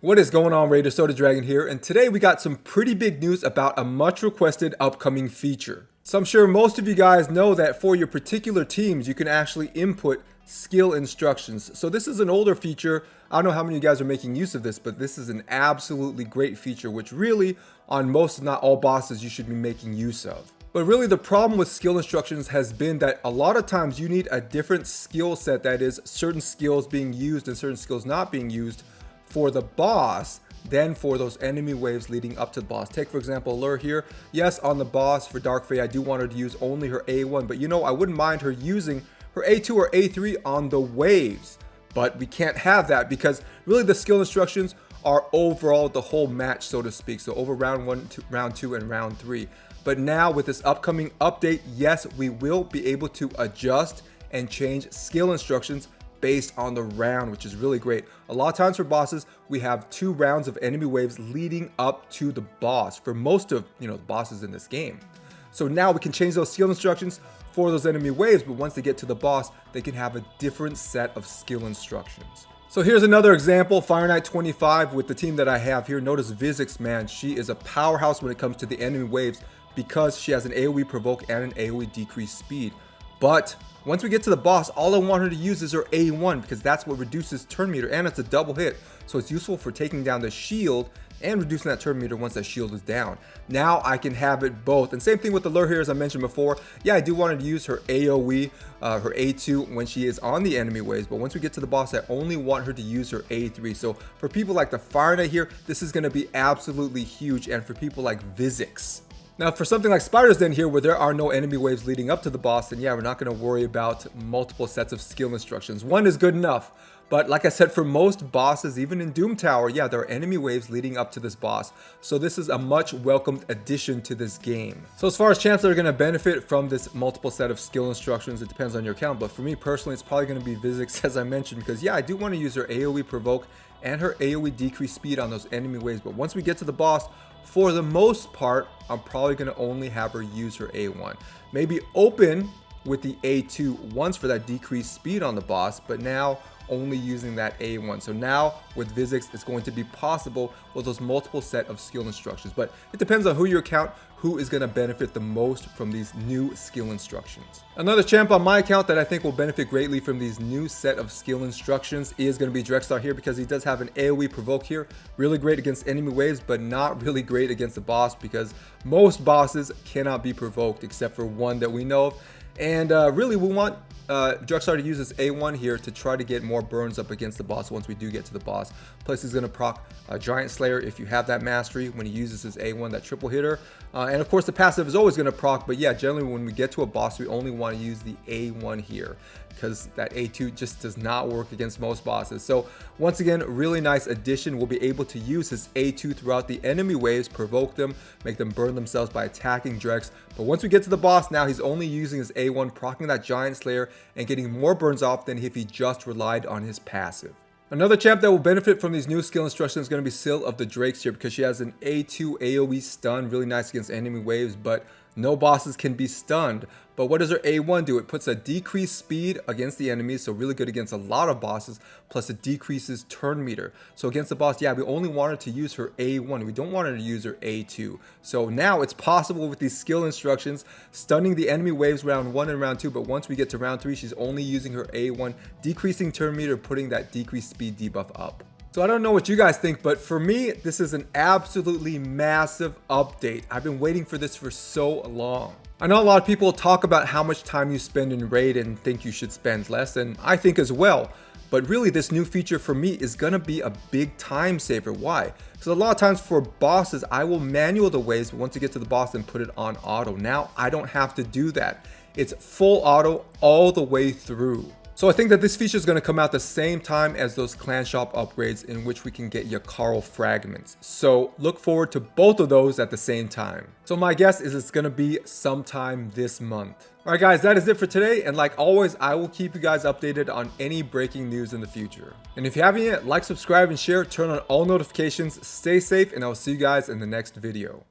What is going on, Raider Soda Dragon here, and today we got some pretty big news about a much requested upcoming feature. So I'm sure most of you guys know that for your particular teams you can actually input skill instructions. So this is an older feature. I don't know how many of you guys are making use of this, but this is an absolutely great feature which really on most if not all bosses you should be making use of. But really the problem with skill instructions has been that a lot of times you need a different skill set, that is certain skills being used and certain skills not being used for the boss than for those enemy waves leading up to the boss. Take for example Lure here. Yes, on the boss for Dark Fae I do want her to use only her A1, but you know I wouldn't mind her using her A2 or A3 on the waves. But we can't have that because really the skill instructions are overall the whole match, so to speak. So over round 1, round 2, and round 3. But now with this upcoming update, yes, we will be able to adjust and change skill instructions based on the round, which is really great. A lot of times for bosses, we have 2 rounds of enemy waves leading up to the boss for most of the bosses in this game. So now we can change those skill instructions for those enemy waves, but once they get to the boss, they can have a different set of skill instructions. So here's another example, Fire Knight 25 with the team that I have here. Notice Vizix, man, she is a powerhouse when it comes to the enemy waves because she has an AoE provoke and an AoE decrease speed. But once we get to the boss, all I want her to use is her A1 because that's what reduces turn meter and it's a double hit. So it's useful for taking down the shield and reducing that turn meter once that shield is down. Now I can have it both. And same thing with the Lure here as I mentioned before. Yeah, I do want her to use her AoE, her A2 when she is on the enemy waves. But once we get to the boss, I only want her to use her A3. So for people like the Fire Knight here, this is going to be absolutely huge. And for people like Vizix. Now for something like Spider's Den here where there are no enemy waves leading up to the boss, then yeah, we're not going to worry about multiple sets of skill instructions. One is good enough. But like I said, for most bosses, even in Doom Tower, yeah, there are enemy waves leading up to this boss. So this is a much welcomed addition to this game. So as far as champs that are going to benefit from this multiple set of skill instructions, it depends on your account. But for me personally, it's probably going to be Vizix as I mentioned, because yeah, I do want to use her AoE provoke and her AoE decrease speed on those enemy waves. But once we get to the boss, for the most part, I'm probably going to only have her use her A1. Maybe open with the A2 once for that decreased speed on the boss, but now only using that A1. So now with Vizix, it's going to be possible with those multiple set of skill instructions. But it depends on who your account, who is going to benefit the most from these new skill instructions. Another champ on my account that I think will benefit greatly from these new set of skill instructions is going to be Drex here because he does have an AoE provoke here. Really great against enemy waves, but not really great against the boss because most bosses cannot be provoked except for one that we know of. And really we want Drex to use his A1 here to try to get more burns up against the boss once we do get to the boss. Plus he's going to proc Giant Slayer if you have that mastery when he uses his A1, that triple hitter. And of course the passive is always going to proc, but yeah, generally when we get to a boss we only want to use the A1 here because that A2 just does not work against most bosses. So once again, really nice addition. We'll be able to use his A2 throughout the enemy waves, provoke them, make them burn themselves by attacking Drex. But once we get to the boss, now he's only using his A1, proccing that Giant Slayer and getting more burns off than if he just relied on his passive. Another champ that will benefit from these new skill instructions is going to be Syl of the Drakes here because she has an A2 AoE stun, really nice against enemy waves, but no bosses can be stunned. But what does her A1 do? It puts a decreased speed against the enemies, so really good against a lot of bosses, plus it decreases turn meter. So against the boss, yeah, we only want her to use her A1. We don't want her to use her A2. So now it's possible with these skill instructions, stunning the enemy waves round 1 and round 2, but once we get to round 3, she's only using her A1, decreasing turn meter, putting that decreased speed debuff up. So I don't know what you guys think, but for me, this is an absolutely massive update. I've been waiting for this for so long. I know a lot of people talk about how much time you spend in raid and think you should spend less, and I think as well. But really this new feature for me is gonna be a big time saver. Why? Because a lot of times for bosses, I will manual the waves, but once you get to the boss and put it on auto. Now I don't have to do that. It's full auto all the way through. So I think that this feature is going to come out the same time as those clan shop upgrades in which we can get Yakaro fragments. So look forward to both of those at the same time. So my guess is it's going to be sometime this month. Alright guys, that is it for today, and like always, I will keep you guys updated on any breaking news in the future. And if you haven't yet, like, subscribe, and share, turn on all notifications, stay safe, and I will see you guys in the next video.